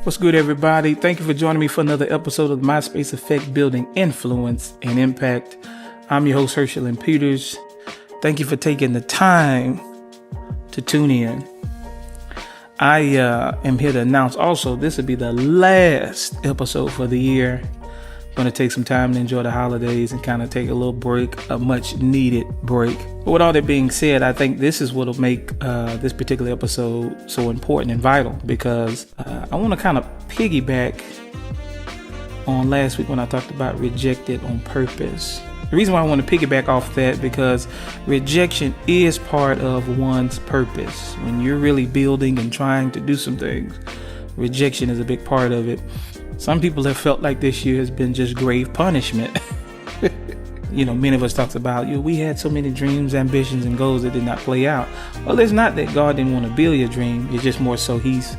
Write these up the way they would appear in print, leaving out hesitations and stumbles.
What's good, everybody? Thank you for joining me for another episode of My Space Effect Building Influence and Impact. I'm your host, Hersch Peters. Thank you for taking the time to tune in. I am here to announce also this will be the last episode for the year. I'm going to take some time to enjoy the holidays and kind of take a little break, a much needed break. But with all that being said, I think this is what will make this particular episode so important and vital, because I want to kind of piggyback on last week when I talked about rejected on purpose. The reason why I want to piggyback off that, because rejection is part of one's purpose. When you're really building and trying to do some things, rejection is a big part of it. Some people have felt like this year has been just grave punishment. Many of us talked about, we had so many dreams, ambitions, and goals that did not play out. Well, it's not that God didn't want to build your dream. It's just more so He's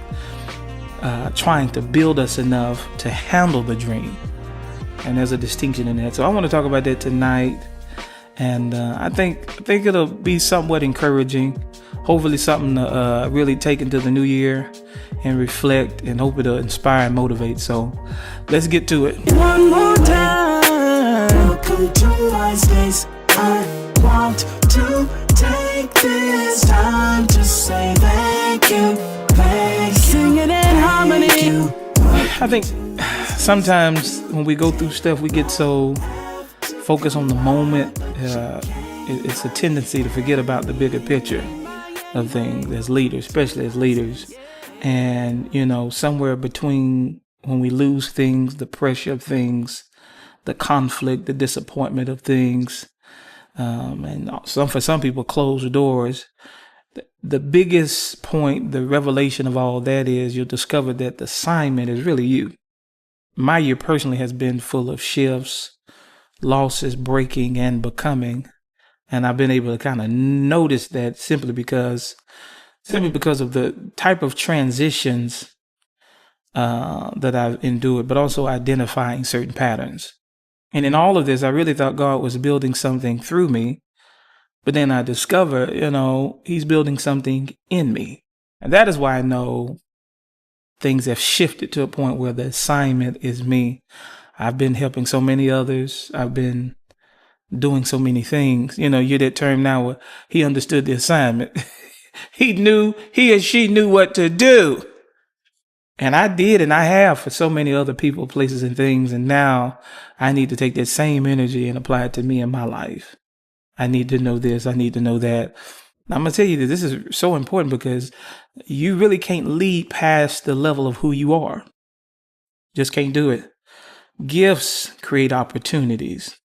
trying to build us enough to handle the dream. And there's a distinction in that. So I want to talk about that tonight. And I think it'll be somewhat encouraging. Hopefully something to really take into the new year and reflect, and hope it'll inspire and motivate. So let's get to it. One more time. Welcome to my space. I want to take this time to say thank you. Thank you. Sing it in harmony. I think sometimes when we go through stuff, we get so focused on the moment. It's a tendency to forget about the bigger picture of things as leaders, especially as leaders. And, somewhere between when we lose things, the pressure of things, the conflict, the disappointment of things, and for some people, closed doors. The biggest point, the revelation of all that is you'll discover that the assignment is really you. My year personally has been full of shifts, losses, breaking, and becoming. And I've been able to kind of notice that simply because of the type of transitions that I've endured, but also identifying certain patterns. And in all of this, I really thought God was building something through me. But then I discover, He's building something in me. And that is why I know things have shifted to a point where the assignment is me. I've been helping so many others. I've been doing so many things. You're that term now where he understood the assignment. He or she knew what to do. And I did, and I have for so many other people, places, and things. And now I need to take that same energy and apply it to me in my life. I need to know this. I need to know that. I'm going to tell you that this is so important, because you really can't lead past the level of who you are. Just can't do it. Gifts create opportunities,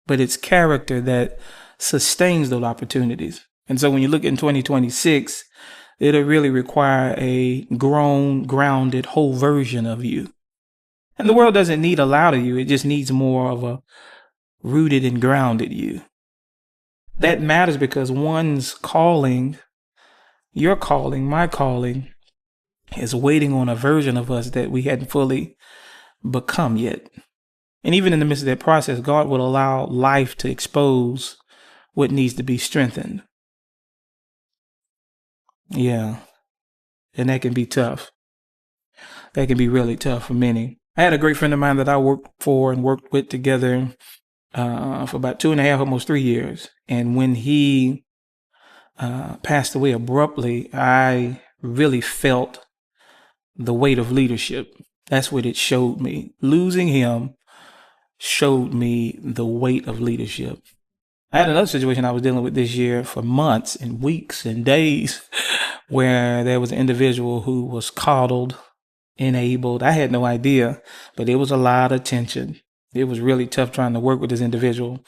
but it's character that sustains those opportunities. And so when you look in 2026, it'll really require a grown, grounded, whole version of you. And the world doesn't need a lot of you. It just needs more of a rooted and grounded you. That matters because one's calling, your calling, my calling, is waiting on a version of us that we hadn't fully become yet. And even in the midst of that process, God will allow life to expose what needs to be strengthened. Yeah. And that can be tough. That can be really tough for many. I had a great friend of mine that I worked for and worked with together for about 2.5, almost 3 years. And when he passed away abruptly, I really felt the weight of leadership. That's what it showed me. Losing him showed me the weight of leadership. I had another situation I was dealing with this year for months and weeks and days where there was an individual who was coddled, enabled. I had no idea, but there was a lot of tension. It was really tough trying to work with this individual.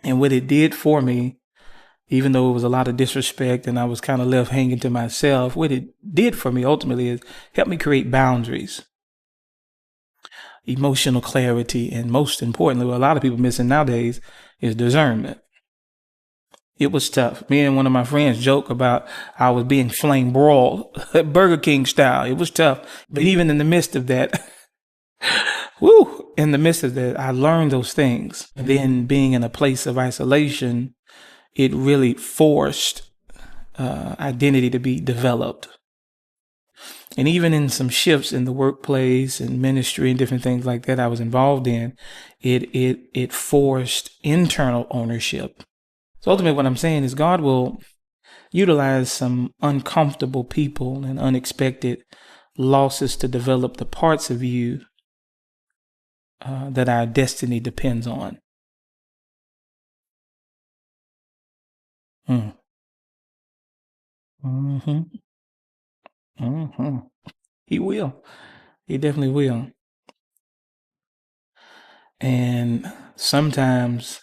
And what it did for me, even though it was a lot of disrespect and I was kind of left hanging to myself, what it did for me ultimately is help me create boundaries, emotional clarity, and most importantly, what a lot of people missing nowadays is discernment. It was tough. Me and one of my friends joke about I was being flame broiled, Burger King style. It was tough. But even in the midst of that, in the midst of that, I learned those things. And then being in a place of isolation, it really forced identity to be developed. And even in some shifts in the workplace and ministry and different things like that I was involved in, it forced internal ownership. So ultimately what I'm saying is God will utilize some uncomfortable people and unexpected losses to develop the parts of you that our destiny depends on. Mm. Mm-hmm. Mm-hmm. He will. He definitely will. And sometimes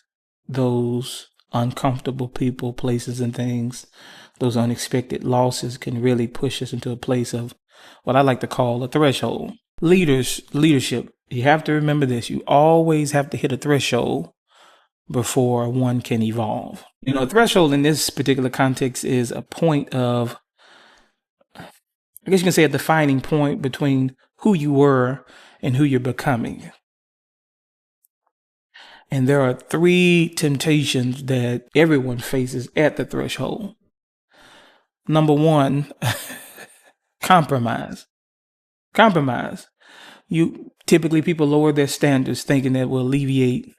those uncomfortable people, places, and things, those unexpected losses can really push us into a place of what I like to call a threshold. Leadership, you have to remember this. You always have to hit a threshold before one can evolve. You know, a threshold in this particular context is a point of, I guess you can say, a defining point between who you were and who you're becoming. And there are 3 temptations that everyone faces at the threshold. Number 1, compromise. Compromise. Typically people lower their standards thinking that will alleviate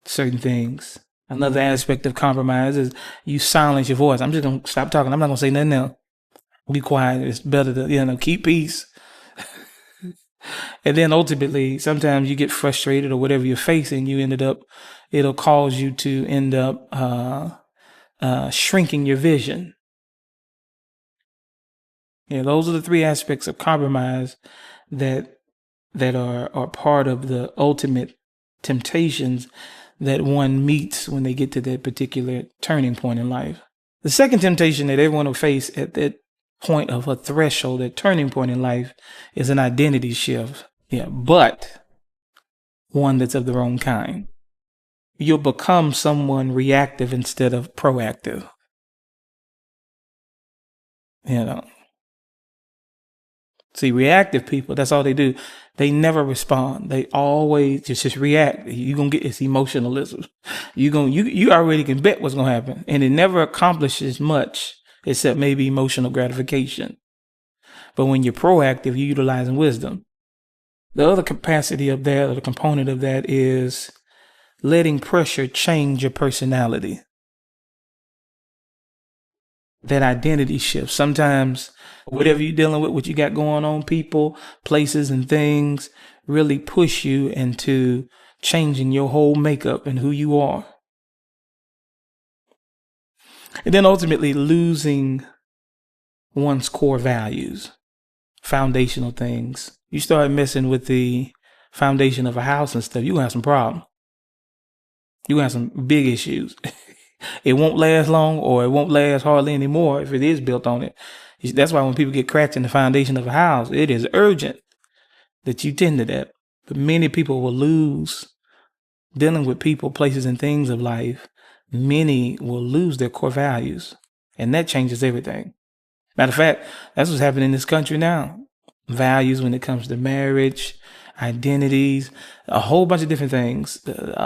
certain things. Another aspect of compromise is you silence your voice. I'm just going to stop talking. I'm not going to say nothing else. Be quiet. It's better to, keep peace. And then ultimately, sometimes you get frustrated or whatever you're facing, it'll cause you to end up shrinking your vision. Yeah, those are the 3 aspects of compromise that are part of the ultimate temptations that one meets when they get to that particular turning point in life. The second temptation that everyone will face at that point of a threshold, that turning point in life, is an identity shift. Yeah, but one that's of the wrong kind. You'll become someone reactive instead of proactive. See, reactive people, that's all they do. They never respond. They always just react. You're going to get, it's emotionalism. You already can bet what's going to happen. And it never accomplishes much except maybe emotional gratification. But when you're proactive, you're utilizing wisdom. The other capacity of that, or the component of that, is letting pressure change your personality. That identity shift. Sometimes whatever you're dealing with, what you got going on, people, places, and things really push you into changing your whole makeup and who you are. And then ultimately losing one's core values, foundational things. You start messing with the foundation of a house and stuff, you're going to have some problems. You're going to have some big issues. It won't last long, or it won't last hardly anymore if it is built on it. That's why when people get cracks in the foundation of a house, it is urgent that you tend to that. But many people will lose, dealing with people, places, and things of life. Many will lose their core values, and that changes everything. Matter of fact, that's what's happening in this country now. Values when it comes to marriage, identities, a whole bunch of different things.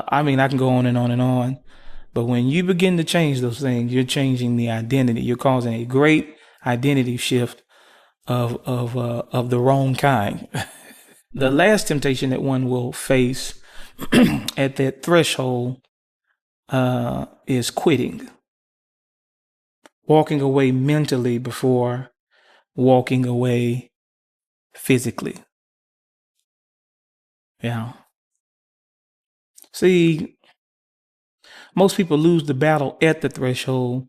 I mean, I can go on and on and on. But when you begin to change those things, you're changing the identity. You're causing a great identity shift of the wrong kind. The last temptation that one will face at that threshold is quitting. Walking away mentally before walking away physically. Yeah. See, most people lose the battle at the threshold,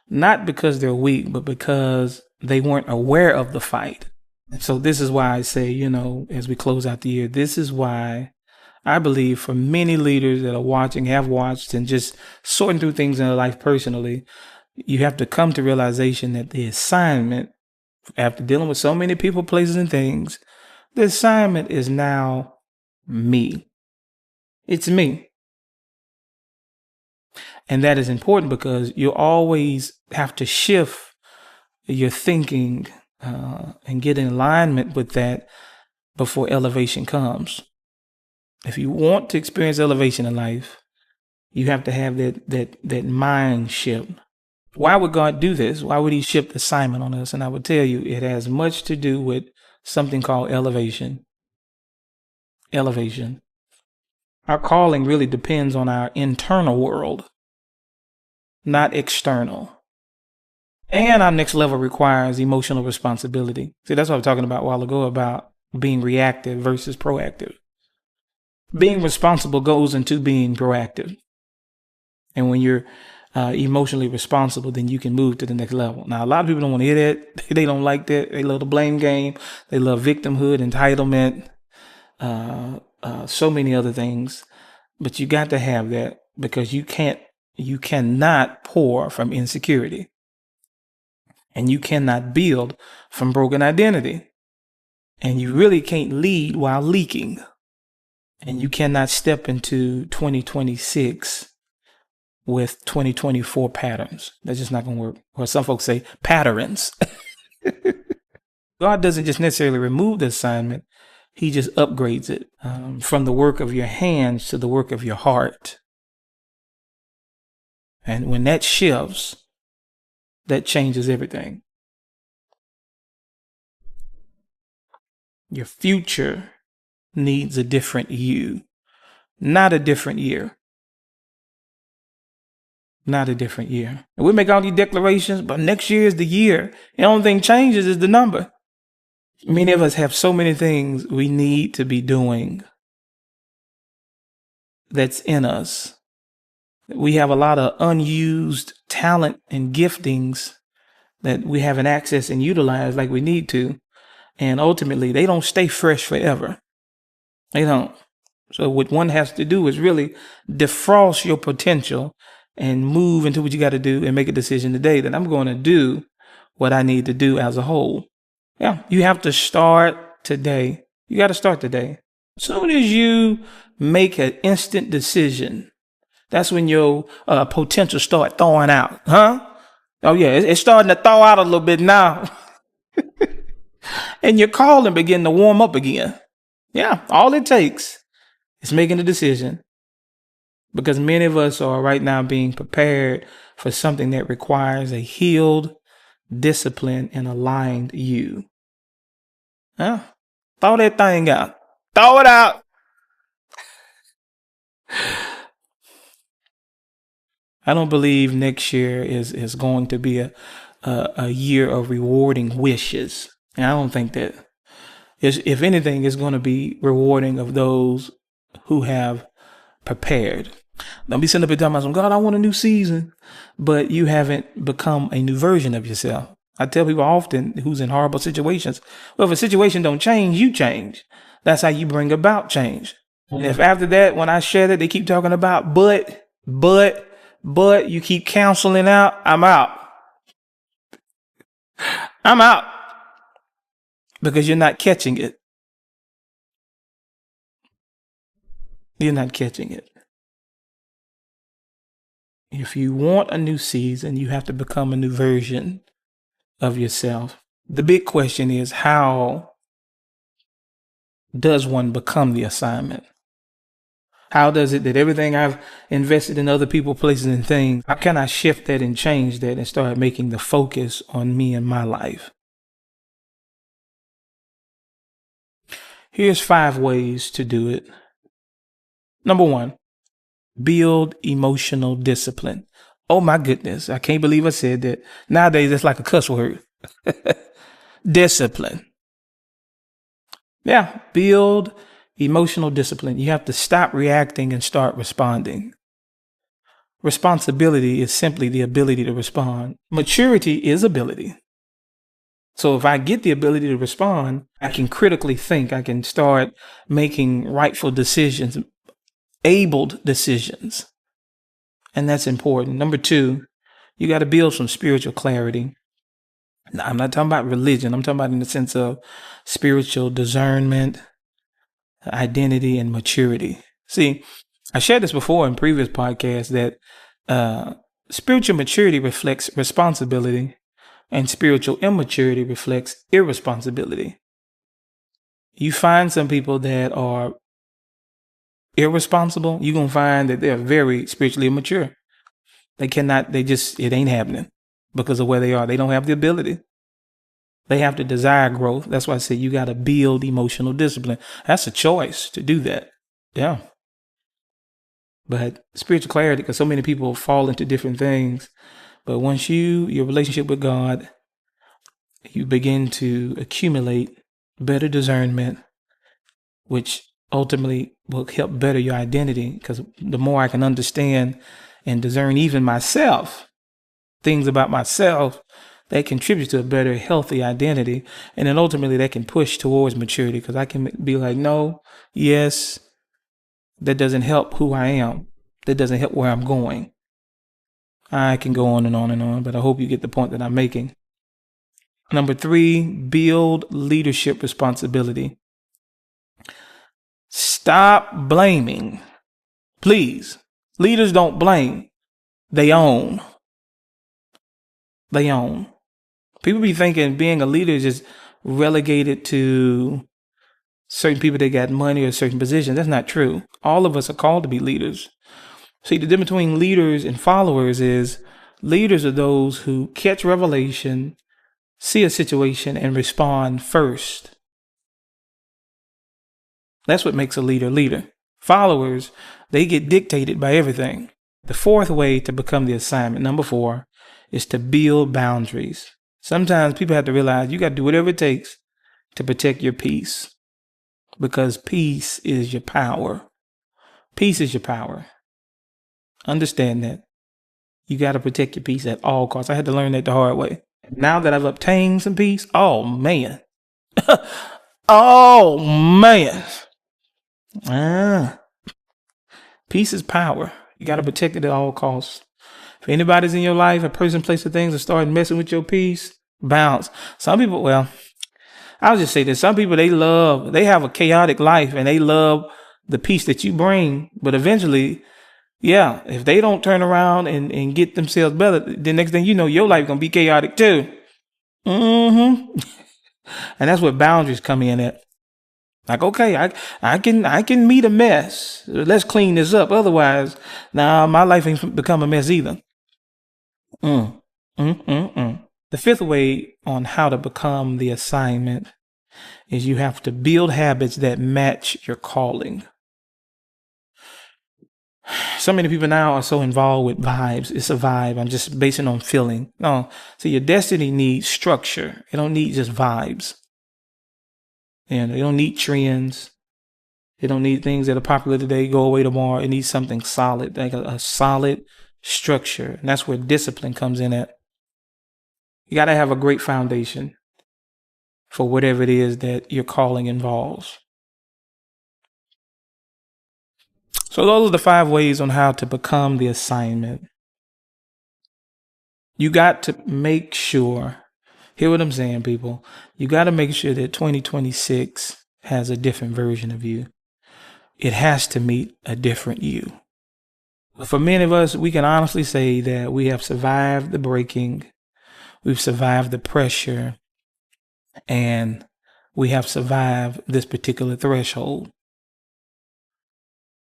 not because they're weak, but because they weren't aware of the fight. And so this is why I say, as we close out the year, this is why I believe for many leaders that are watching, have watched, and just sorting through things in their life personally, you have to come to realization that the assignment, after dealing with so many people, places, and things, the assignment is now me. It's me. And that is important because you always have to shift your thinking and get in alignment with that before elevation comes. If you want to experience elevation in life, you have to have that mind shift. Why would God do this? Why would he shift the assignment on us? And I would tell you, it has much to do with something called elevation. Elevation. Our calling really depends on our internal world, not external. And our next level requires emotional responsibility. See, that's what I was talking about a while ago about being reactive versus proactive. Being responsible goes into being proactive. And when you're emotionally responsible, then you can move to the next level. Now, a lot of people don't want to hear that. They don't like that. They love the blame game. They love victimhood, entitlement, so many other things. But you got to have that because you cannot pour from insecurity. And you cannot build from broken identity. And you really can't lead while leaking. And you cannot step into 2026 with 2024 patterns. That's just not going to work. Or some folks say patterns. God doesn't just necessarily remove the assignment. He just upgrades it from the work of your hands to the work of your heart. And when that shifts, that changes everything. Your future needs a different you, not a different year. Not a different year. And we make all these declarations, but next year is the year. The only thing changes is the number. Many of us have so many things we need to be doing that's in us. We have a lot of unused talent and giftings that we haven't accessed and utilized like we need to. And ultimately, they don't stay fresh forever. They don't. So what one has to do is really defrost your potential and move into what you got to do and make a decision today that I'm going to do what I need to do as a whole. Yeah, you have to start today. You got to start today. As soon as you make an instant decision, that's when your potential start thawing out. Huh? Oh, yeah, it's starting to thaw out a little bit now. And your calling begin to warm up again. Yeah, all it takes is making a decision. Because many of us are right now being prepared for something that requires a healed, disciplined, and aligned you. Huh? Throw that thing out. Throw it out. I don't believe next year is going to be a year of rewarding wishes. And I don't think that. If anything, it's going to be rewarding of those who have prepared. Don't be sitting up and talking about, God, I want a new season, but you haven't become a new version of yourself. I tell people often who's in horrible situations, well, if a situation don't change, you change. That's how you bring about change. And if after that, when I share that, they keep talking about, but you keep counseling out, I'm out. I'm out. Because you're not catching it. You're not catching it. If you want a new season, you have to become a new version of yourself. The big question is, how does one become the assignment? How does it that everything I've invested in other people, places, and things, how can I shift that and change that and start making the focus on me and my life? Here's 5 ways to do it. Number 1, build emotional discipline. Oh my goodness, I can't believe I said that. Nowadays, it's like a cuss word. Discipline. Yeah, build emotional discipline. You have to stop reacting and start responding. Responsibility is simply the ability to respond. Maturity is ability. So if I get the ability to respond, I can critically think. I can start making rightful decisions, abled decisions. And that's important. Number 2, you got to build some spiritual clarity. Now, I'm not talking about religion. I'm talking about in the sense of spiritual discernment, identity, and maturity. See, I shared this before in previous podcasts that spiritual maturity reflects responsibility and spiritual immaturity reflects irresponsibility. You find some people that are irresponsible, you're going to find that they're very spiritually immature. It ain't happening. because of where they are. They don't have the ability. They have to desire growth. That's why I say you got to build emotional discipline. That's a choice to do that. Yeah. But spiritual clarity, because so many people fall into different things. But once your relationship with God, you begin to accumulate better discernment, which ultimately will help better your identity. Because the more I can understand and discern even myself, things about myself, that contributes to a better, healthy identity. And then ultimately that can push towards maturity, because I can be like, no, yes, that doesn't help who I am. That doesn't help where I'm going. I can go on and on and on, but I hope you get the point that I'm making. Number 3, build leadership responsibility. Stop blaming. Please. Leaders don't blame. They own. They own. People be thinking being a leader is just relegated to certain people that got money or certain positions. That's not true. All of us are called to be leaders. See, the difference between leaders and followers is leaders are those who catch revelation, see a situation, and respond first. That's what makes a leader a leader. Followers, they get dictated by everything. The 4th way to become the assignment, number 4, is to build boundaries. Sometimes people have to realize you got to do whatever it takes to protect your peace, because peace is your power. Peace is your power. Understand that. You got to protect your peace at all costs. I had to learn that the hard way. Now that I've obtained some peace, oh man. Oh man. Peace is power. You got to protect it at all costs. If anybody's in your life, a person, place, or things that start messing with your peace, bounce. Some people, well, I'll just say this. Some people, they have a chaotic life and they love the peace that you bring. But eventually, yeah, if they don't turn around and get themselves better, the next thing you know, your life going to be chaotic too. And that's where boundaries come in at. Like, okay, I can meet a mess. Let's clean this up. Otherwise, my life ain't become a mess either. The 5th way on how to become the assignment is you have to build habits that match your calling. So many people now are so involved with vibes. It's a vibe. I'm just basing on feeling. No, so your destiny needs structure. It don't need just vibes. And they don't need trends. They don't need things that are popular today, go away tomorrow. It needs something solid, like a solid structure. And that's where discipline comes in at. You got to have a great foundation for whatever it is that your calling involves. So those are the 5 ways on how to become the assignment. You got to make sure, hear what I'm saying, people. You got to make sure that 2026 has a different version of you. It has to meet a different you. For many of us, we can honestly say that we have survived the breaking, we've survived the pressure, and we have survived this particular threshold.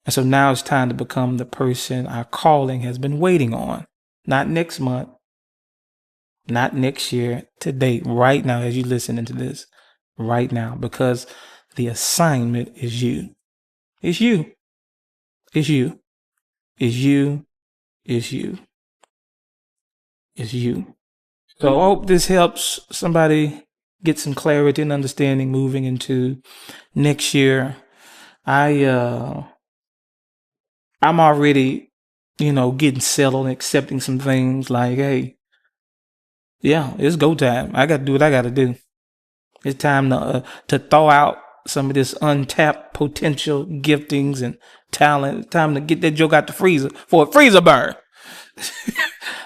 And so now it's time to become the person our calling has been waiting on. Not next month, not next year, today, right now, as you're listening to this, right now, because the assignment is you. It's you. It's you. It's you. It's you. It's you. So I hope this helps somebody get some clarity and understanding moving into next year. I'm already, getting settled and accepting some things like, hey, yeah, it's go time. I got to do what I got to do. It's time to thaw out some of this untapped potential giftings and talent. It's time to get that joke out the freezer for a freezer burn.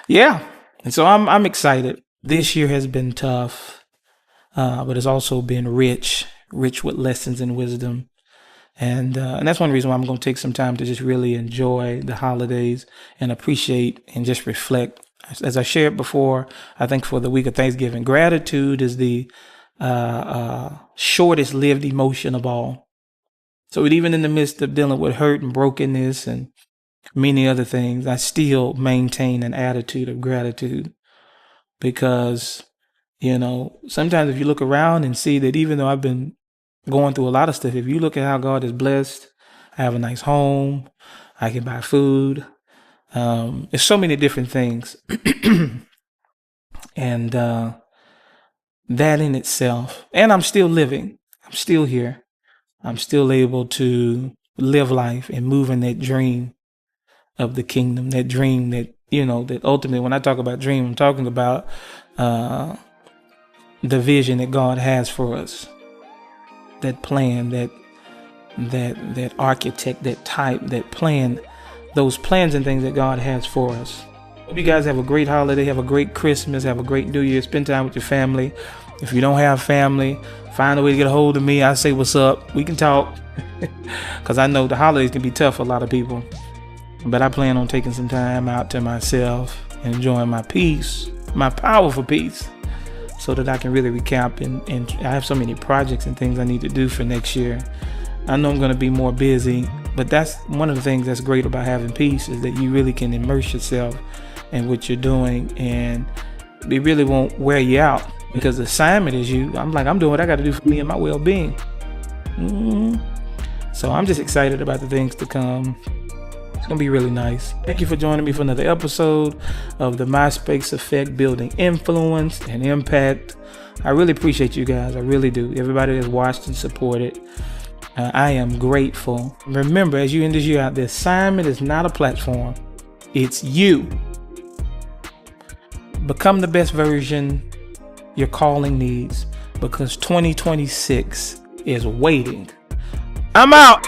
Yeah. And so I'm excited. This year has been tough, but it's also been rich with lessons and wisdom. And that's one reason why I'm going to take some time to just really enjoy the holidays and appreciate and just reflect. As I shared before, I think for the week of Thanksgiving, gratitude is the shortest lived emotion of all. So even in the midst of dealing with hurt and brokenness and many other things, I still maintain an attitude of gratitude because, sometimes if you look around and see that even though I've been going through a lot of stuff, if you look at how God is blessed, I have a nice home, I can buy food. It's so many different things. And that in itself, and I'm still living, I'm still here, I'm still able to live life and move in that dream of the kingdom, that dream that, that ultimately, when I talk about dream, I'm talking about the vision that God has for us, that plan, that architect, that type, that plan, those plans and things that God has for us. Hope you guys have a great holiday, have a great Christmas, have a great New Year, spend time with your family. If you don't have family, find a way to get a hold of me. I say what's up. We can talk, because I know the holidays can be tough for a lot of people. But I plan on taking some time out to myself, enjoying my peace, my powerful peace, so that I can really recap. And I have so many projects and things I need to do for next year. I know I'm going to be more busy, but that's one of the things that's great about having peace, is that you really can immerse yourself in what you're doing, and it really won't wear you out, because the assignment is you. I'm doing what I got to do for me and my well-being. So I'm just excited about the things to come. It's going to be really nice. Thank you for joining me for another episode of the MySpace Effect, Building Influence and Impact. I really appreciate you guys. I really do. Everybody that's watched and supported. I am grateful. Remember, as you end this year out, the assignment is not a platform. It's you. Become the best version your calling needs, because 2026 is waiting. I'm out.